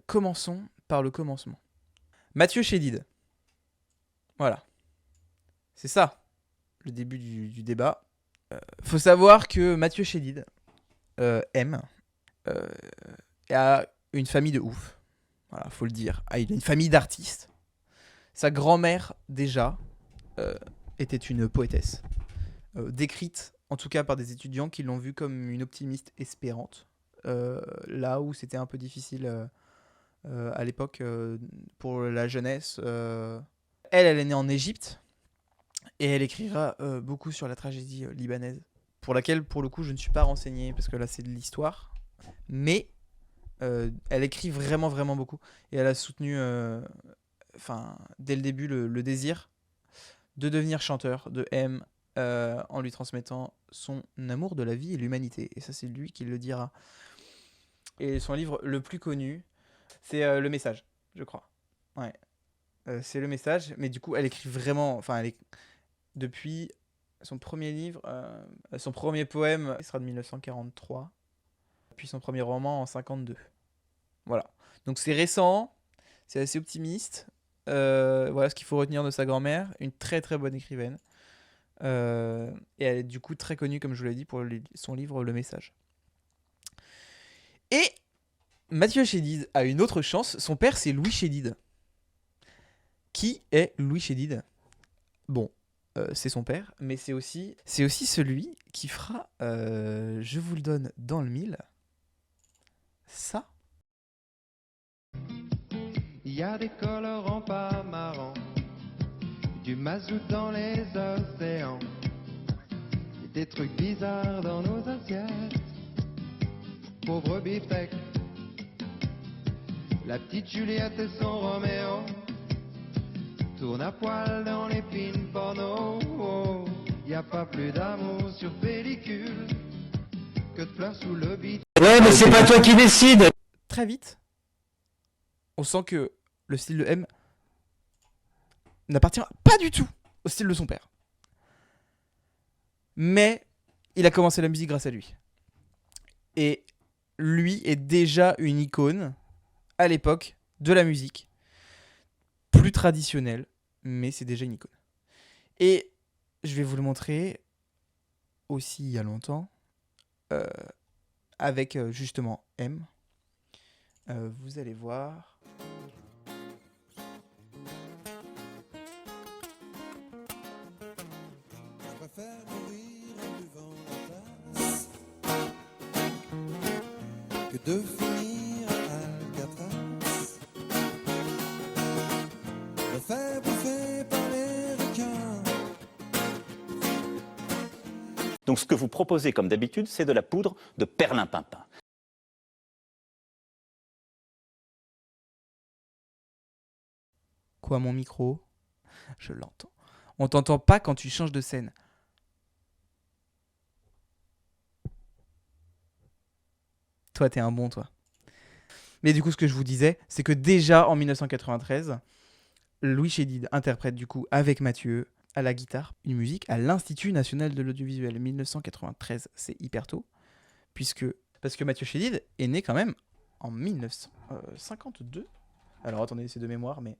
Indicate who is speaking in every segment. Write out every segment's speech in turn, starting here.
Speaker 1: commençons par le commencement. Mathieu Chédid. Voilà. C'est ça, le début du débat. Faut savoir que Mathieu Chédid aime a une famille de ouf. Voilà, faut le dire. Ah, il a une famille d'artistes. Sa grand-mère, déjà, était une poétesse. Décrite, en tout cas par des étudiants qui l'ont vue comme une optimiste espérante. Là où c'était un peu difficile à l'époque pour la jeunesse. Elle est née en Égypte et elle écrira beaucoup sur la tragédie libanaise, pour laquelle, pour le coup, je ne suis pas renseigné parce que là, c'est de l'histoire. Mais elle écrit vraiment, vraiment beaucoup. Et elle a soutenu, dès le début, le désir de devenir chanteur de M en lui transmettant son amour de la vie et l'humanité. Et ça, c'est lui qui le dira. Et son livre le plus connu, c'est Le Message, je crois. Ouais. C'est Le Message, mais du coup, elle écrit vraiment. Depuis son premier livre, son premier poème, il sera de 1943, puis son premier roman en 52. Voilà. Donc c'est récent, c'est assez optimiste. Voilà ce qu'il faut retenir de sa grand-mère, une très très bonne écrivaine. Et elle est du coup très connue, comme je vous l'ai dit, pour son livre Le Message. Et Mathieu Chédid a une autre chance, son père c'est Louis Chédid. Qui est Louis Chédid? Bon, c'est son père, mais c'est aussi celui qui fera, je vous le donne dans le mille, ça.
Speaker 2: Il y a des colorants pas marrants, du mazout dans les océans, et des trucs bizarres dans nos assiettes. Pauvre beefsteak, la petite Juliette et son Roméo tournent à poil dans les films porno. Y a pas plus d'amour sur pellicule que de fleurs sous le bitume.
Speaker 3: Ouais, mais c'est pas toi qui décide.
Speaker 1: Très vite, on sent que le style de M n'appartient pas du tout au style de son père. Mais il a commencé la musique grâce à lui. Et lui est déjà une icône, à l'époque, de la musique. Plus traditionnelle, mais c'est déjà une icône. Et je vais vous le montrer aussi il y a longtemps, avec justement M. Vous allez voir.
Speaker 4: Je préfère mourir en buvant la tasse que de finir à Alcatraz. Me faire bouffer par les requins.
Speaker 3: Donc ce que vous proposez comme d'habitude, c'est de la poudre de perlimpinpin.
Speaker 1: Quoi, mon micro? Je l'entends. On t'entend pas quand tu changes de scène. Toi, t'es un bon, toi. Mais du coup, ce que je vous disais, c'est que déjà en 1993, Louis Chédid interprète du coup avec Mathieu à la guitare une musique à l'Institut National de l'Audiovisuel. 1993, c'est hyper tôt, parce que Mathieu Chédid est né quand même en 1952. Alors attendez, c'est de mémoire, mais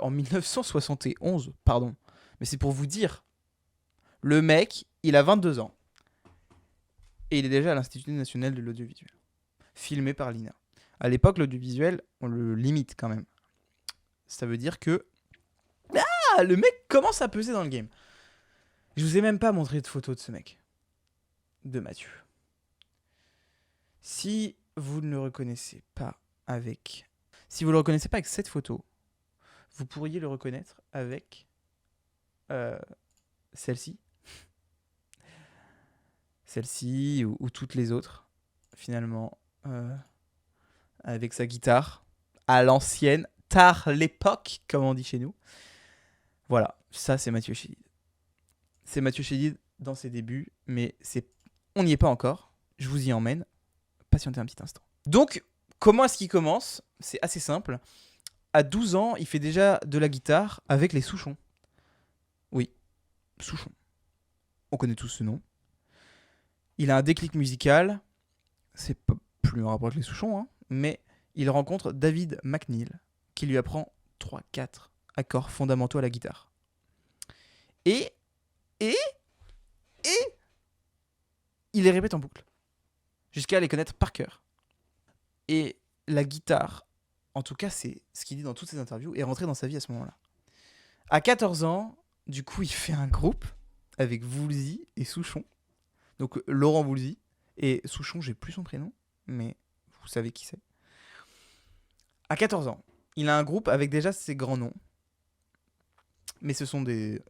Speaker 1: en 1971, pardon. Mais c'est pour vous dire, le mec, il a 22 ans. Et il est déjà à l'Institut National de l'Audiovisuel. Filmé par l'INA. À l'époque, l'audiovisuel, on le limite quand même. Ça veut dire que... Ah, le mec commence à peser dans le game. Je vous ai même pas montré de photo de ce mec. De Mathieu. Si vous ne le reconnaissez pas avec... Si vous le reconnaissez pas avec cette photo, vous pourriez le reconnaître avec celle-ci. Celle-ci ou toutes les autres, finalement, avec sa guitare, à l'ancienne, tard l'époque, comme on dit chez nous. Voilà, ça c'est Mathieu Chédid. C'est Mathieu Chédid dans ses débuts, mais on n'y est pas encore. Je vous y emmène. Patientez un petit instant. Donc, comment est-ce qu'il commence? C'est assez simple. À 12 ans, il fait déjà de la guitare avec les Souchons. Oui, Souchons. On connaît tous ce nom. Il a un déclic musical. C'est pas plus en rapport avec les Souchons, hein, mais il rencontre David McNeil, qui lui apprend 3-4 accords fondamentaux à la guitare. Et il les répète en boucle, jusqu'à les connaître par cœur. Et la guitare, en tout cas c'est ce qu'il dit dans toutes ses interviews, est rentrée dans sa vie à ce moment-là. À 14 ans, du coup, il fait un groupe avec Woolsey et Souchon. Donc Laurent Woolsey et Souchon, j'ai plus son prénom, mais vous savez qui c'est. À 14 ans, il a un groupe avec déjà ses grands noms. Mais ce sont des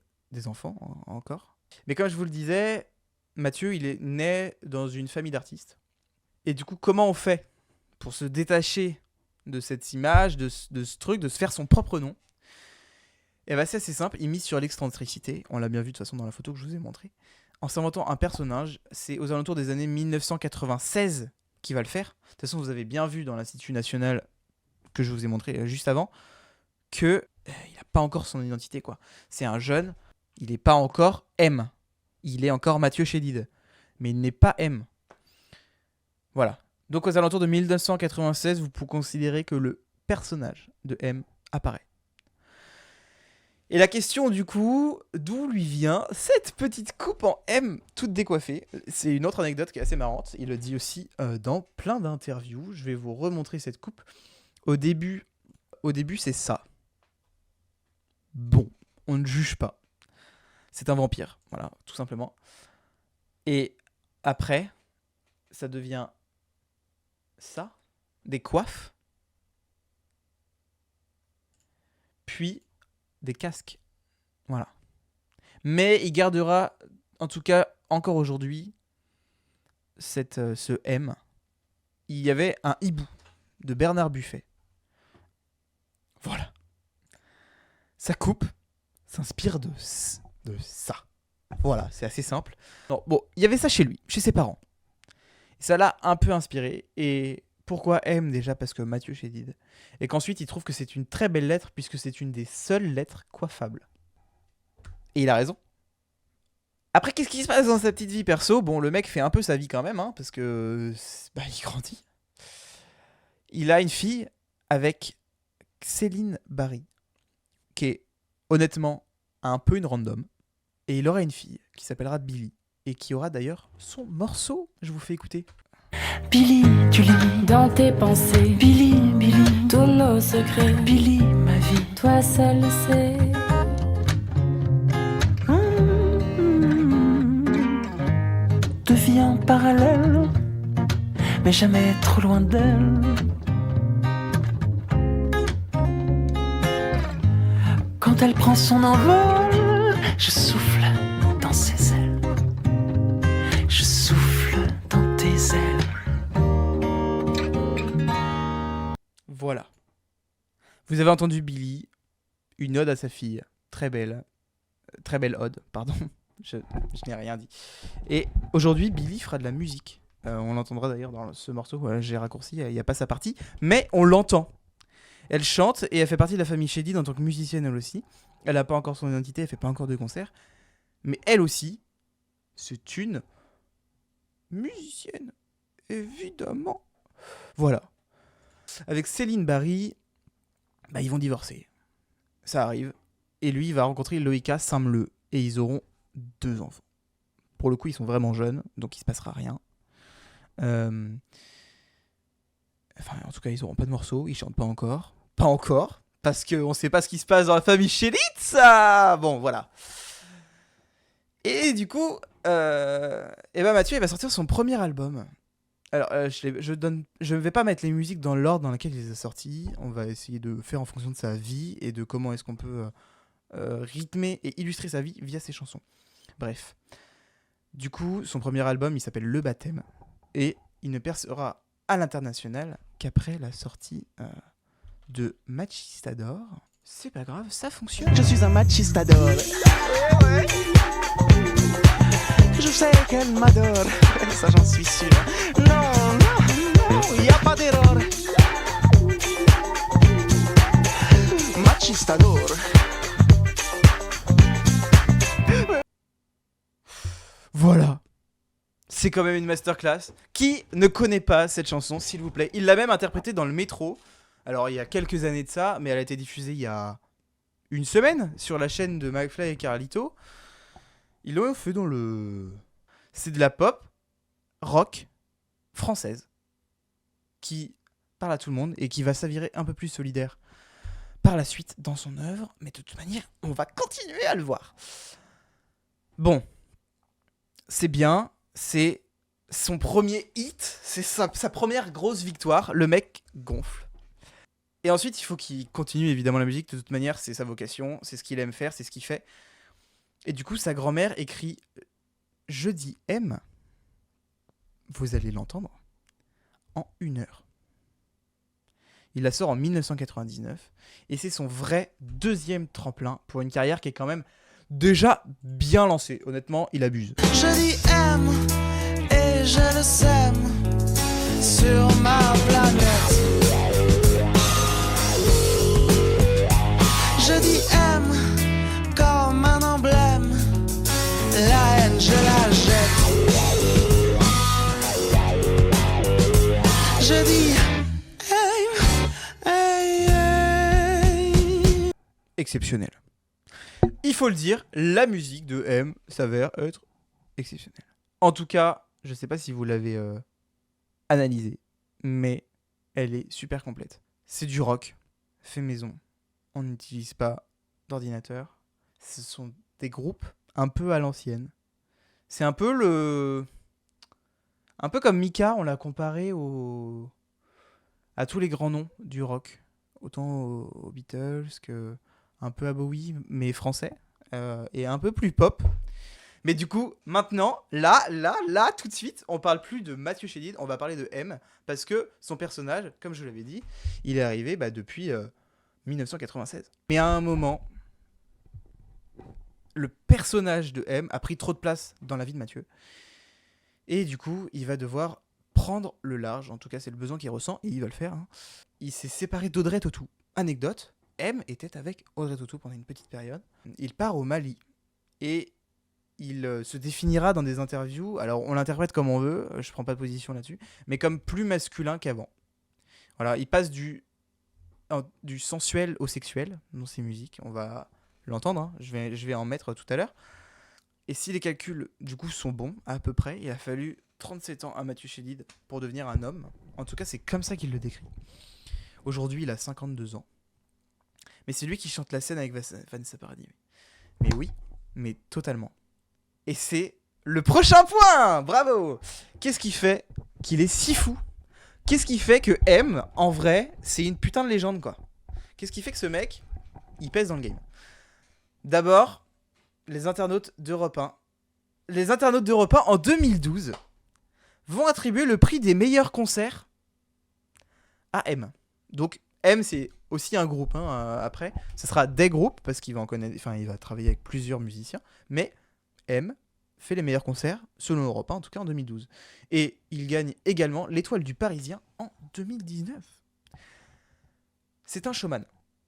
Speaker 1: enfants encore. Mais comme je vous le disais, Mathieu, il est né dans une famille d'artistes. Et du coup, comment on fait pour se détacher de cette image, de ce truc, de se faire son propre nom? Et bien c'est assez simple, il mise sur l'excentricité. On l'a bien vu de toute façon dans la photo que je vous ai montrée. En s'inventant un personnage, c'est aux alentours des années 1996 qu'il va le faire. De toute façon, vous avez bien vu dans l'Institut National que je vous ai montré juste avant que il n'a pas encore son identité, quoi. C'est un jeune, il n'est pas encore M. Il est encore Mathieu Chédid, mais il n'est pas M. Voilà. Donc aux alentours de 1996, vous pouvez considérer que le personnage de M apparaît. Et la question du coup, d'où lui vient cette petite coupe en M toute décoiffée? C'est une autre anecdote qui est assez marrante. Il le dit aussi dans plein d'interviews. Je vais vous remontrer cette coupe. Au début c'est ça. Bon, on ne juge pas. C'est un vampire, voilà, tout simplement. Et après, ça devient ça, des coiffes, puis des casques. Voilà. Mais il gardera, en tout cas, encore aujourd'hui, ce M. Il y avait un hibou de Bernard Buffet. Voilà. Sa coupe s'inspire de ça. Voilà, c'est assez simple. Non, bon, il y avait ça chez lui, chez ses parents. Ça l'a un peu inspiré. Et pourquoi M déjà? Parce que Mathieu Chédid. Et qu'ensuite, il trouve que c'est une très belle lettre, puisque c'est une des seules lettres coiffables. Et il a raison. Après, qu'est-ce qui se passe dans sa petite vie perso? Bon, le mec fait un peu sa vie quand même, hein, parce que il grandit. Il a une fille avec Céline Barry, qui est honnêtement un peu une random. Et il aura une fille qui s'appellera Billy, et qui aura d'ailleurs son morceau. Je vous fais écouter.
Speaker 5: Billy, tu lis dans tes pensées. Billy, Billy, tous nos secrets. Billy, ma vie, toi seul sais. De vie en parallèle, mais jamais trop loin d'elle. Quand elle prend son envol, je souffle dans ses ailes. Je souffle dans tes ailes.
Speaker 1: Voilà. Vous avez entendu Billy, une ode à sa fille. Très belle ode, pardon. Je n'ai rien dit. Et aujourd'hui, Billy fera de la musique. On l'entendra d'ailleurs dans ce morceau. Voilà, j'ai raccourci, il n'y a pas sa partie. Mais on l'entend. Elle chante et elle fait partie de la famille Chédid en tant que musicienne elle aussi. Elle n'a pas encore son identité, elle fait pas encore de concert. Mais elle aussi, c'est une musicienne. Évidemment. Voilà. Avec Céline Barry, ils vont divorcer. Ça arrive. Et lui, il va rencontrer Loïka Saint-Mleu. Et ils auront 2 enfants. Pour le coup, ils sont vraiment jeunes, donc il se passera rien. En tout cas, ils n'auront pas de morceaux, ils chantent pas encore. Pas encore, parce qu'on ne sait pas ce qui se passe dans la famille Chédid, ça. Bon, voilà. Et du coup, Mathieu, il va sortir son premier album. Alors, je ne vais pas mettre les musiques dans l'ordre dans lequel il les a sorties. On va essayer de faire en fonction de sa vie et de comment est-ce qu'on peut rythmer et illustrer sa vie via ses chansons. Bref. Du coup, son premier album, il s'appelle Le Baptême. Et il ne percera à l'international qu'après la sortie de Machistador. C'est pas grave, ça fonctionne.
Speaker 5: Je suis un machistador. Je sais qu'elle m'adore. Ça, j'en suis sûr. Non, y a pas d'erreur. Machistador.
Speaker 1: Voilà. c'est quand même une masterclass. Qui ne connaît pas cette chanson, s'il vous plaît? Il l'a même interprétée dans le métro. Alors, il y a quelques années de ça, mais elle a été diffusée il y a une semaine sur la chaîne de McFly et Carlito. Ils l'ont fait dans le... C'est de la pop rock française qui parle à tout le monde et qui va s'avérer un peu plus solidaire par la suite dans son œuvre. Mais de toute manière, on va continuer à le voir. Bon, c'est bien, c'est son premier hit, c'est sa première grosse victoire. Le mec gonfle. Et ensuite, il faut qu'il continue évidemment la musique. De toute manière, c'est sa vocation, c'est ce qu'il aime faire, c'est ce qu'il fait. Et du coup, sa grand-mère écrit « Je dis M », vous allez l'entendre, en 1 heure. Il la sort en 1999 et c'est son vrai 2e tremplin pour une carrière qui est quand même déjà bien lancée. Honnêtement, il abuse.
Speaker 6: Je dis M et je le sème sur ma planète. Je dis M comme un emblème, la haine je la jette. Je dis
Speaker 1: Exceptionnel. Il faut le dire, la musique de M s'avère être exceptionnelle. En tout cas, je sais pas si vous l'avez analysée, mais elle est super complète. C'est du rock, fait maison. On n'utilise pas d'ordinateur. Ce sont des groupes un peu à l'ancienne. C'est un peu un peu comme Mika, on l'a comparé à tous les grands noms du rock. Autant aux Beatles que un peu à Bowie, mais français. Et un peu plus pop. Mais du coup, maintenant, là, tout de suite, on parle plus de Mathieu Chédid, on va parler de M, parce que son personnage, comme je l'avais dit, il est arrivé depuis 1996. Mais à un moment, le personnage de M a pris trop de place dans la vie de Mathieu. Et du coup, il va devoir prendre le large, en tout cas c'est le besoin qu'il ressent, et il va le faire. Hein. Il s'est séparé d'Audrey Tautou. Anecdote, M était avec Audrey Tautou pendant une petite période. Il part au Mali, et il se définira dans des interviews, alors on l'interprète comme on veut, je prends pas de position là-dessus, mais comme plus masculin qu'avant. Voilà, il passe du sensuel au sexuel dans ses musiques, on va l'entendre, hein. je vais en mettre tout à l'heure. Et si les calculs du coup sont bons, à peu près, il a fallu 37 ans à Mathieu Chédid pour devenir un homme. En tout cas, c'est comme ça qu'il le décrit. Aujourd'hui, il a 52 ans. Mais c'est lui qui chante la scène avec Vanessa Paradis. Mais oui, mais totalement. Et c'est le prochain point. Bravo. Qu'est-ce qui fait qu'il est si fou? Qu'est-ce qui fait que M, en vrai, c'est une putain de légende, quoi? Qu'est-ce qui fait que ce mec, il pèse dans le game? D'abord, les internautes d'Europe 1. Les internautes d'Europe 1, en 2012, vont attribuer le prix des meilleurs concerts à M. Donc, M, c'est aussi un groupe, hein, après. Ce sera des groupes, parce qu'il va il va travailler avec plusieurs musiciens. Mais M fait les meilleurs concerts, selon Europe 1, en tout cas en 2012. Et il gagne également l'Étoile du Parisien en 2019. C'est un showman.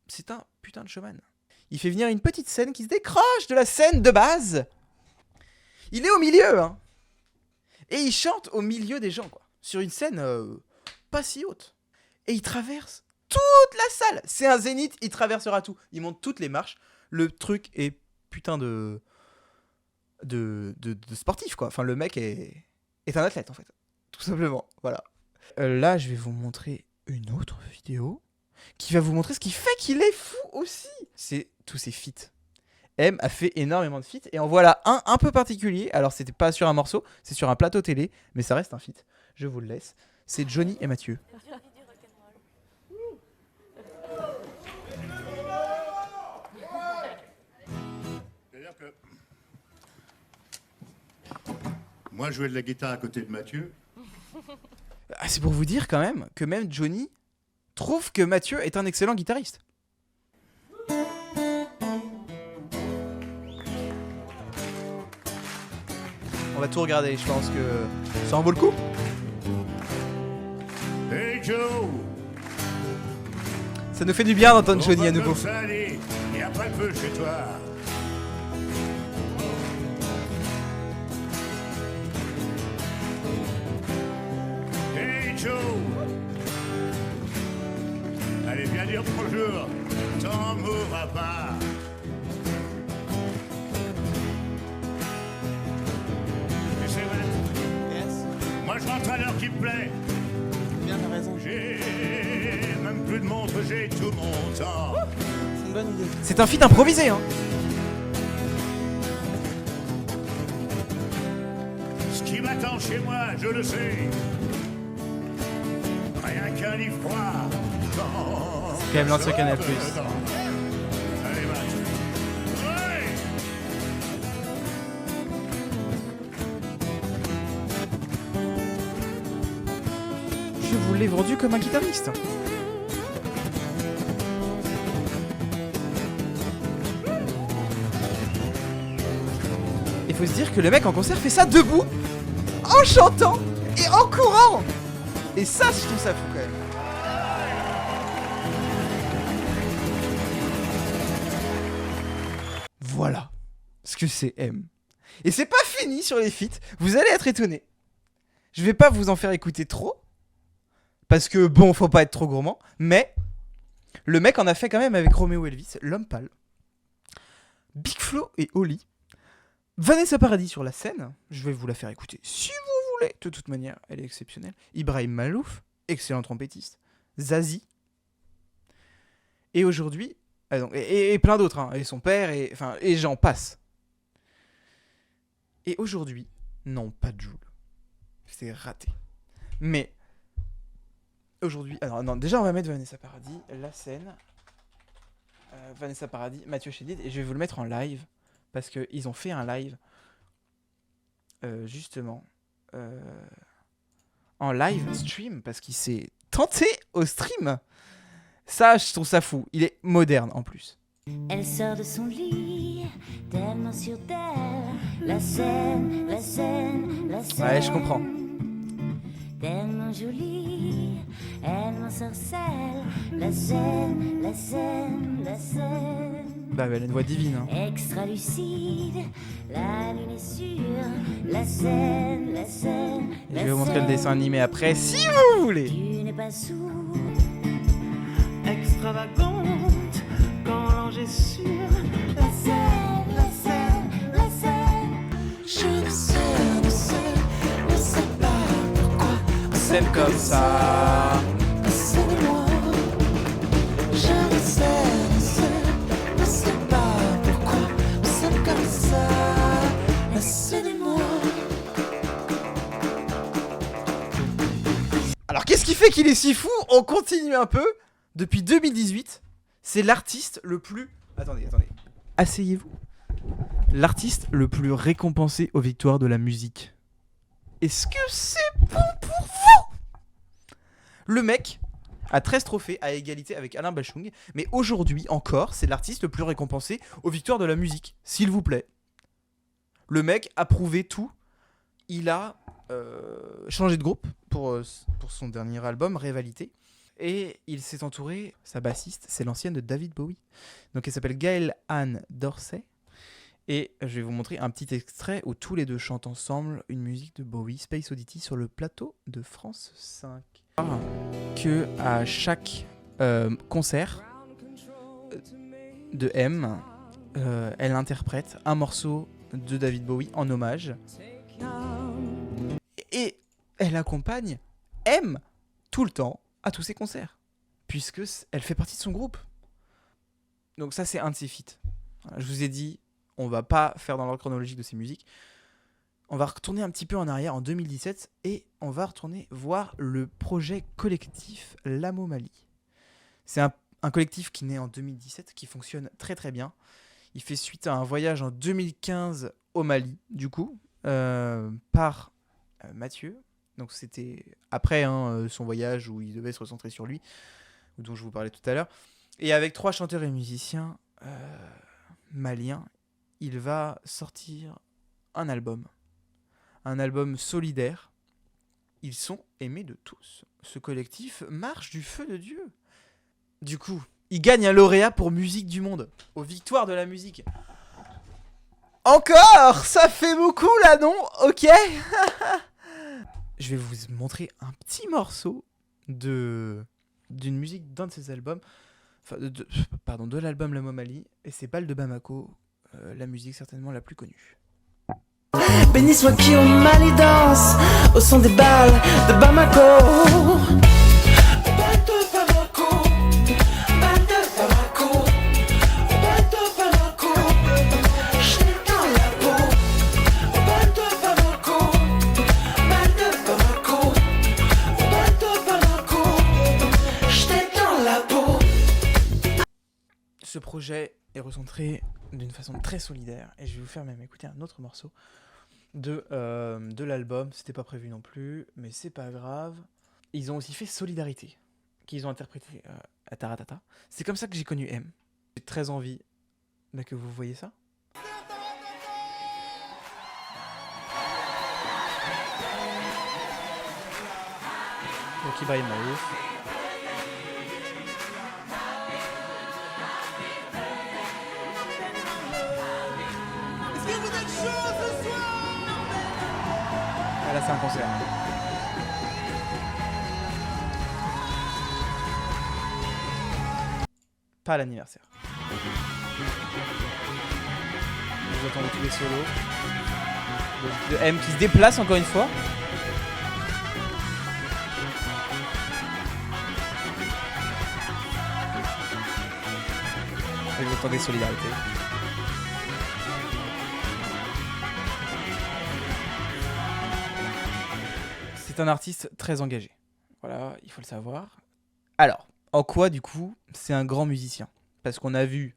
Speaker 1: C'est un putain de showman. Il fait venir une petite scène qui se décroche de la scène de base. Il est au milieu, hein. Et il chante au milieu des gens, quoi. Sur une scène pas si haute. Et il traverse toute la salle. C'est un zénith, il traversera tout. Il monte toutes les marches. Le truc est putain de sportif, quoi. Enfin, le mec est un athlète, en fait. Tout simplement, voilà. Là, je vais vous montrer une autre vidéo qui va vous montrer ce qui fait qu'il est fou aussi. C'est tous ses feats. M a fait énormément de feats et en voilà un peu particulier. Alors, c'était pas sur un morceau, c'est sur un plateau télé, mais ça reste un feat. Je vous le laisse. C'est Johnny et Mathieu.
Speaker 7: C'est-à-dire que moi, je jouais de la guitare à côté de Mathieu.
Speaker 1: Ah, c'est pour vous dire quand même que même Johnny trouve que Mathieu est un excellent guitariste. On va tout regarder, je pense que ça en vaut le coup.
Speaker 7: Hey Joe,
Speaker 1: Ça nous fait du bien d'entendre
Speaker 7: on
Speaker 1: Johnny
Speaker 7: va
Speaker 1: à nouveau.
Speaker 7: comme ça aller, et après le feu chez toi. Joe. Allez, viens dire bonjour. T'en mourras pas. Tu sais, Matt,
Speaker 4: Yes.
Speaker 7: moi je rentre à l'heure qui me plaît.
Speaker 4: Bien, t'as raison.
Speaker 7: J'ai même plus de montre, j'ai tout mon temps.
Speaker 4: C'est une bonne idée.
Speaker 1: C'est un feat improvisé, hein.
Speaker 7: Ce qui m'attend chez moi, je le sais. Rien qu'un lit froid.
Speaker 1: Quand même l'ancien Canal+.
Speaker 7: Allez, Matt. Ouais.
Speaker 1: Je vous l'ai vendu comme un guitariste. Il faut se dire que le mec en concert fait ça debout, en chantant et en courant. Et ça, je trouve ça fou quand même. Voilà ce que c'est M. Et c'est pas fini sur les feats, vous allez être étonnés. Je vais pas vous en faire écouter trop, parce que bon, faut pas être trop gourmand, mais le mec en a fait quand même avec Roméo Elvis, L'Homme Pâle, Big Flo et Oli, Vanessa Paradis sur la scène, je vais vous la faire écouter si vous voulez, de toute manière, elle est exceptionnelle, Ibrahim Malouf, excellent trompettiste, Zazie, et aujourd'hui, et plein d'autres, hein, et son père, et j'en passe. Et aujourd'hui, non, pas de Jul. C'est raté. Mais aujourd'hui, alors non, déjà on va mettre Vanessa Paradis, la scène, Vanessa Paradis, Mathieu Chédid, et je vais vous le mettre en live parce que ils ont fait un live, justement, en live stream parce qu'il s'est tenté au stream. Ça, je trouve ça fou. Il est moderne en plus.
Speaker 8: Elle sort de son lit, tellement sûre d'elle. La scène, la scène, la scène.
Speaker 1: Ouais, je comprends.
Speaker 8: Tellement jolie, elle m'ensorcelle. La scène, la scène, la scène.
Speaker 1: Bah, elle a une voix divine. Hein.
Speaker 8: Extra lucide, la lune est sûre. La scène, la scène.
Speaker 1: Je vais vous montrer le dessin animé après, si vous voulez.
Speaker 8: Tu n'es pas sourd.
Speaker 5: Extravagante, quand l'ange est sûr.
Speaker 8: La scène, la scène, la scène.
Speaker 6: Je ne sais pas pourquoi on
Speaker 1: C'est comme ça.
Speaker 6: Laissez-moi. Je ne sais pas pourquoi on s'aime comme ça. Laissez-moi.
Speaker 1: Alors, qu'est-ce qui fait qu'il est si fou? On continue un peu. Depuis 2018, c'est l'artiste le plus... Attendez. Asseyez-vous. L'artiste le plus récompensé aux victoires de la musique. Est-ce que c'est bon pour vous? Le mec a 13 trophées à égalité avec Alain Bachung, mais aujourd'hui encore, c'est l'artiste le plus récompensé aux victoires de la musique. S'il vous plaît. Le mec a prouvé tout. Il a changé de groupe pour son dernier album, Rivalité. Et il s'est entouré, sa bassiste, c'est l'ancienne de David Bowie. Donc elle s'appelle Gaëlle Anne Dorsey. Et je vais vous montrer un petit extrait où tous les deux chantent ensemble une musique de Bowie, Space Oddity, sur le plateau de France 5. Que à chaque concert de M, elle interprète un morceau de David Bowie en hommage. Et elle accompagne M tout le temps à tous ses concerts, puisque elle fait partie de son groupe. Donc ça, c'est un de ses feats. Voilà, je vous ai dit, on va pas faire dans l'ordre chronologique de ses musiques. On va retourner un petit peu en arrière, en 2017, et on va retourner voir le projet collectif L'Amomalie. C'est un collectif qui naît en 2017, qui fonctionne très très bien. Il fait suite à un voyage en 2015 au Mali, du coup, par Mathieu. Donc c'était après son voyage où il devait se recentrer sur lui, dont je vous parlais tout à l'heure. Et avec 3 chanteurs et musiciens maliens, il va sortir un album solidaire. Ils sont aimés de tous. Ce collectif marche du feu de Dieu. Du coup, il gagne un lauréat pour musique du monde, aux victoires de la musique. Encore, ça fait beaucoup là, non? Ok. je vais vous montrer un petit morceau d'une musique d'un de ses albums, de l'album La Momali, et c'est Bal de Bamako, la musique certainement la plus connue.
Speaker 6: Béni soit qui au mal et danse au son des balles de Bamako. Bal de Bamako, bal de Bamako, bal de Bamako. J'étais dans la peau. Bal de Bamako, bal de Bamako, bal de Bamako. J'étais dans la peau.
Speaker 1: Ce projet est recentré d'une façon très solidaire, et je vais vous faire même écouter un autre morceau de l'album. C'était pas prévu non plus, mais c'est pas grave. Ils ont aussi fait Solidarité, qu'ils ont interprété à Taratata. C'est comme ça que j'ai connu M. J'ai très envie que vous voyez ça. Donc Ibrahim Malouf. Ah, là c'est un concert. Pas à l'anniversaire. Vous entendez tous les solos de M qui se déplace encore une fois. Et vous entendez Solidarité. C'est un artiste très engagé. Voilà, il faut le savoir. Alors, en quoi, du coup, c'est un grand musicien? Parce qu'on a vu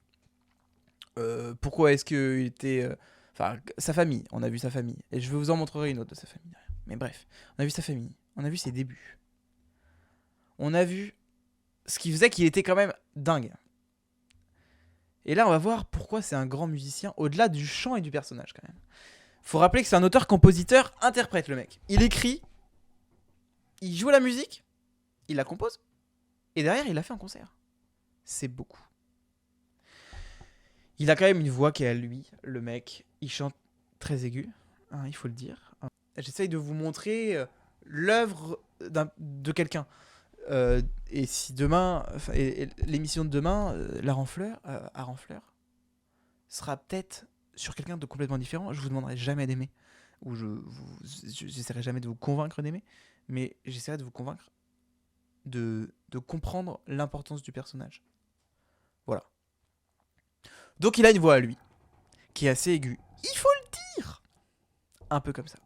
Speaker 1: pourquoi est-ce qu'il était... Enfin, sa famille, on a vu sa famille. Et je vous en montrerai une autre de sa famille derrière. Mais bref, on a vu sa famille, on a vu ses débuts. On a vu ce qui faisait qu'il était quand même dingue. Et là, on va voir pourquoi c'est un grand musicien, au-delà du chant et du personnage, quand même. Faut rappeler que c'est un auteur, compositeur, interprète, le mec. Il écrit, il joue la musique, il la compose, et derrière, il a fait un concert. C'est beaucoup. Il a quand même une voix qui est à lui, le mec. Il chante très aigu, hein, il faut le dire. J'essaye de vous montrer l'œuvre de quelqu'un. Et si demain, et l'émission de demain, Aranfleur, sera peut-être sur quelqu'un de complètement différent. Je vous demanderai jamais d'aimer, ou j'essaierai jamais de vous convaincre d'aimer, mais j'essaierai de vous convaincre de comprendre l'importance du personnage. Voilà. Donc il a une voix à lui, qui est assez aiguë. Il faut le dire. Un peu comme ça.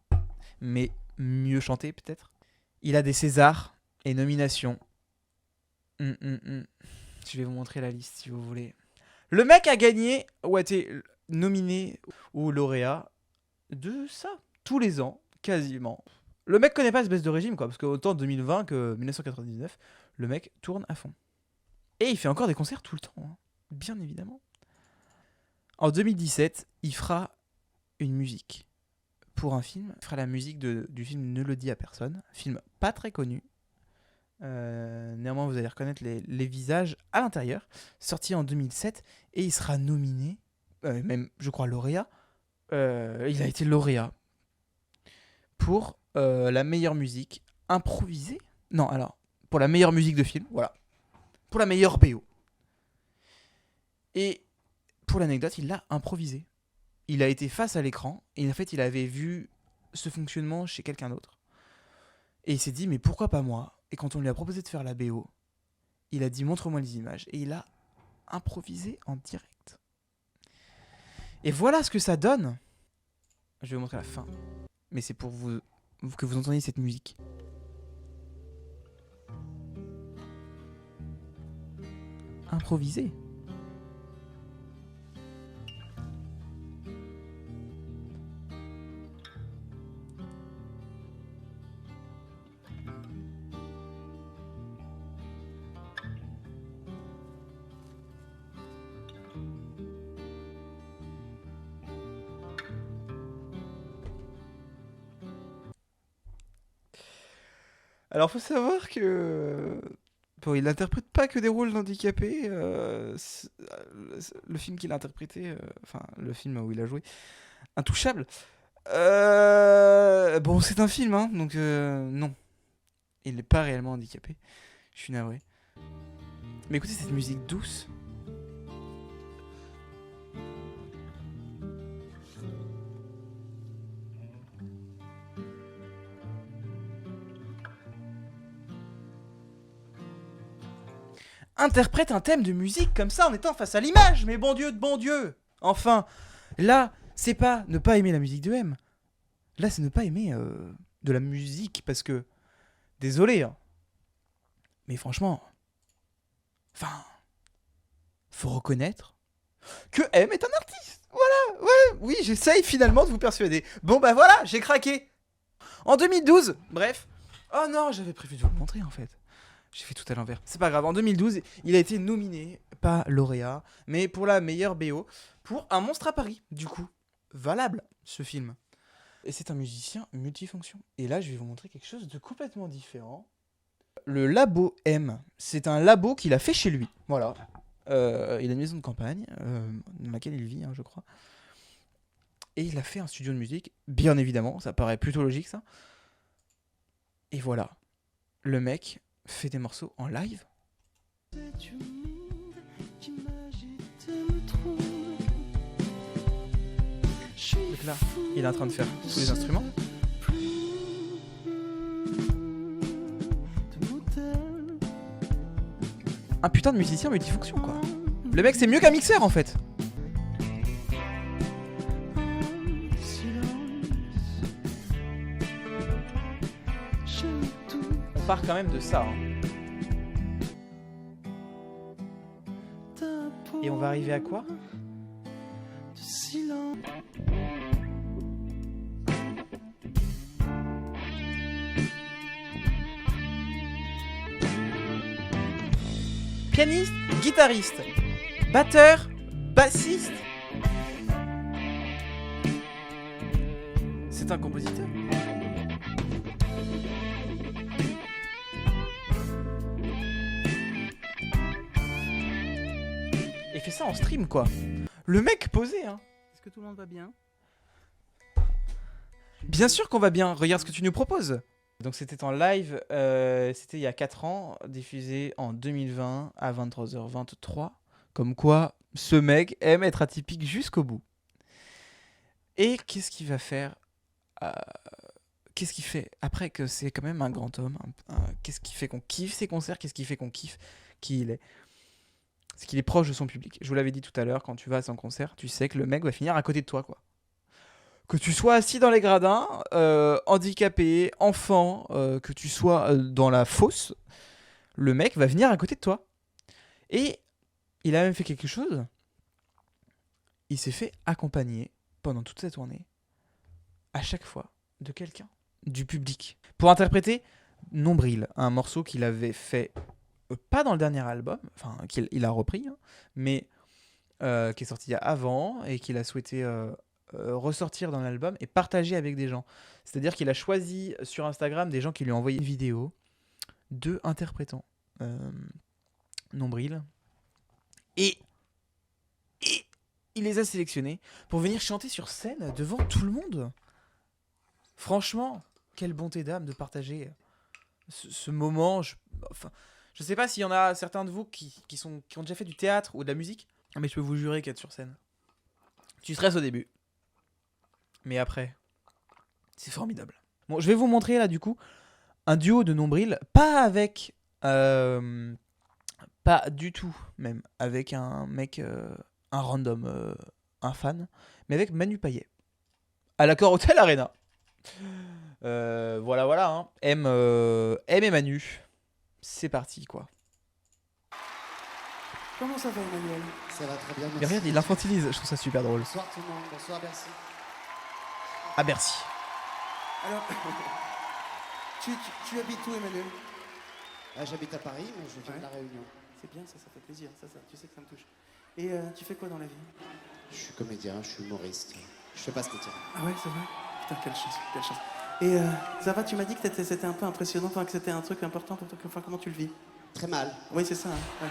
Speaker 1: Mais mieux chanté peut-être. Il a des Césars et nominations. Je vais vous montrer la liste si vous voulez. Le mec a gagné, ou a été nominé ou lauréat de ça, tous les ans, quasiment. Le mec connaît pas ce baisse de régime, quoi, parce qu'autant 2020 que 1999, le mec tourne à fond. Et il fait encore des concerts tout le temps, hein, bien évidemment. En 2017, il fera une musique pour un film. Il fera la musique du film Ne le dis à personne, film pas très connu. Néanmoins, vous allez reconnaître les visages à l'intérieur. Sorti en 2007, et il sera nominé, même je crois lauréat. Il a été lauréat pour la meilleure musique improvisée. Non, alors pour la meilleure musique de film, voilà, pour la meilleure BO. Et pour l'anecdote, il l'a improvisé. Il a été face à l'écran et en fait, il avait vu ce fonctionnement chez quelqu'un d'autre. Et il s'est dit, mais pourquoi pas moi? Et quand on lui a proposé de faire la BO, il a dit, montre-moi les images. Et il a improvisé en direct. Et voilà ce que ça donne. Je vais vous montrer la fin. Mais c'est pour que vous entendiez cette musique. Improvisé. Alors, faut savoir que bon, il n'interprète pas que des rôles d'handicapés. Le film qu'il a interprété, enfin le film où il a joué, Intouchable, Bon, c'est un film, hein, donc non. Il n'est pas réellement handicapé. Je suis navré. Mais écoutez cette musique douce. Interprète un thème de musique comme ça en étant face à l'image, mais bon Dieu de bon Dieu. Enfin, là, c'est pas ne pas aimer la musique de M. Là, c'est ne pas aimer de la musique parce que, désolé, hein, mais franchement, enfin, faut reconnaître que M est un artiste. Voilà, ouais, oui, j'essaye finalement de vous persuader. Bon bah voilà, j'ai craqué. En 2012, bref. Oh non, j'avais prévu de vous le montrer en fait. J'ai fait tout à l'envers. C'est pas grave. En 2012, il a été nominé, pas lauréat, mais pour la meilleure BO, pour Un monstre à Paris. Du coup, valable ce film. Et c'est un musicien multifonction. Et là, je vais vous montrer quelque chose de complètement différent. Le Labo M, c'est un labo qu'il a fait chez lui. Voilà. Il a une maison de campagne, dans laquelle il vit, hein, je crois. Et il a fait un studio de musique, bien évidemment. Ça paraît plutôt logique, ça. Et voilà. Le mec fait des morceaux en live. Donc là, il est en train de faire tous les instruments. Un putain de musicien multifonction, quoi. Le mec, c'est mieux qu'un mixeur, en fait. On part quand même de ça, hein. Et on va arriver à quoi ? Pianiste, guitariste, batteur, bassiste. C'est un compositeur. Et fait ça en stream, quoi. Le mec posé, hein.
Speaker 9: Est-ce que tout le monde va bien?
Speaker 1: Bien sûr qu'on va bien. Regarde ce que tu nous proposes. Donc c'était en live, c'était il y a 4 ans, diffusé en 2020 à 23h23. Comme quoi, ce mec aime être atypique jusqu'au bout. Et qu'est-ce qu'il va faire qu'est-ce qu'il fait après que c'est quand même un grand homme qu'est-ce qui fait qu'on kiffe ses concerts? Qu'est-ce qui fait qu'on kiffe qui il est? C'est qu'il est proche de son public. Je vous l'avais dit tout à l'heure, quand tu vas à son concert, tu sais que le mec va finir à côté de toi, quoi. Que tu sois assis dans les gradins, handicapé, enfant, que tu sois dans la fosse, le mec va venir à côté de toi. Et il a même fait quelque chose. Il s'est fait accompagner pendant toute sa tournée, à chaque fois, de quelqu'un, du public. Pour interpréter Nombril, un morceau qu'il avait fait, pas dans le dernier album, enfin qu'il a repris, hein, mais qui est sorti avant et qu'il a souhaité... ressortir dans l'album et partager avec des gens. C'est-à-dire qu'il a choisi sur Instagram des gens qui lui ont envoyé une vidéo de interprétant Nombril et il les a sélectionnés pour venir chanter sur scène devant tout le monde. Franchement, quelle bonté d'âme de partager ce moment. Je sais pas s'il y en a certains de vous qui ont déjà fait du théâtre ou de la musique, mais je peux vous jurer qu'être sur scène, tu stresses au début. Mais après, c'est formidable. Bon, je vais vous montrer là du coup un duo de Nombril, pas avec, pas du tout même, avec un mec, un random, un fan, mais avec Manu Payet, à l'Accor Hotel Arena. Voilà, hein. M et Manu, c'est parti quoi.
Speaker 9: Comment ça va, Emmanuel?
Speaker 4: Ça va très bien, merci.
Speaker 1: Mais regarde, il l'infantilise, je trouve ça super drôle.
Speaker 4: Bonsoir tout le monde, bonsoir, merci.
Speaker 1: À Bercy.
Speaker 9: Alors, tu habites où, Emmanuel?
Speaker 4: J'habite à Paris, mais je viens de La Réunion.
Speaker 9: C'est bien, ça fait plaisir, ça, tu sais que ça me touche. Et tu fais quoi dans la vie?
Speaker 4: Je suis comédien, je suis humoriste. Je fais pas ce métier.
Speaker 9: Ah ouais, c'est vrai? Putain, quelle chance, quelle chance. Et ça va, tu m'as dit que c'était un peu impressionnant, enfin que c'était un truc important pour toi, enfin comment tu le vis?
Speaker 4: Très mal.
Speaker 9: Oui, c'est ça, hein, ouais.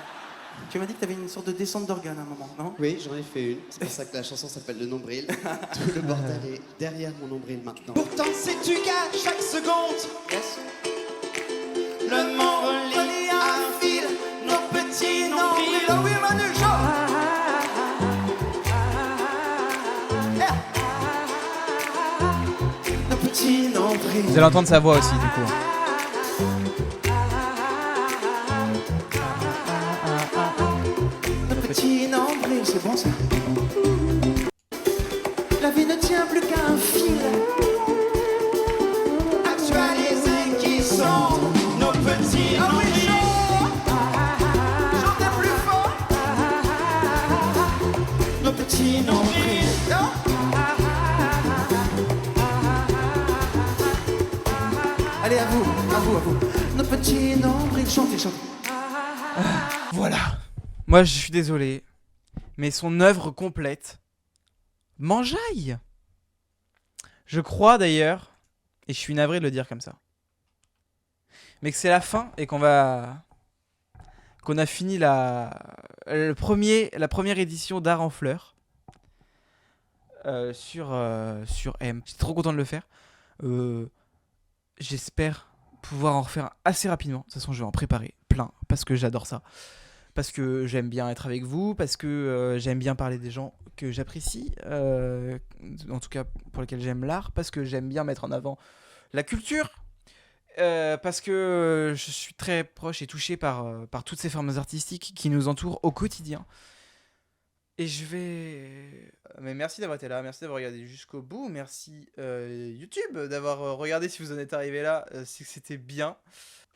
Speaker 9: Tu m'as dit que t'avais une sorte de descente d'organes à un moment, non?
Speaker 10: Oui, j'en ai fait une. C'est pour ça que la chanson s'appelle Le Nombril. Tout le bordel est derrière mon nombril maintenant.
Speaker 6: Pourtant sais-tu qu'à chaque seconde,
Speaker 9: Yes.
Speaker 6: le monde relie un fil, nos petits nombrils. Oh oui, Manu, chaud. Nos petits nombrils.
Speaker 1: Vous allez entendre sa voix aussi, du coup.
Speaker 6: Nos petits nombrils, c'est bon ça. La vie ne tient plus qu'à un fil. Actualisés qui sont nos petits nombrils. Chantez plus fort. Nos petits nombrils. Allez, à vous. Nos petits nombrils, chantez.
Speaker 1: Voilà. Moi, je suis désolé, mais son œuvre complète m'enjaille. Je crois d'ailleurs, et je suis navré de le dire comme ça, mais que c'est la fin et qu'on a fini la première édition d'Art en Fleurs sur M. Je suis trop content de le faire. J'espère pouvoir en refaire assez rapidement. De toute façon, je vais en préparer plein parce que j'adore ça. Parce que j'aime bien être avec vous, parce que j'aime bien parler des gens que j'apprécie, en tout cas pour lesquels j'aime l'art, parce que j'aime bien mettre en avant la culture, parce que je suis très proche et touché par toutes ces formes artistiques qui nous entourent au quotidien. Et je vais... Mais merci d'avoir été là, merci d'avoir regardé jusqu'au bout, merci YouTube d'avoir regardé si vous en êtes arrivé là, c'est que c'était bien.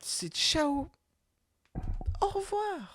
Speaker 1: C'est ciao, au revoir.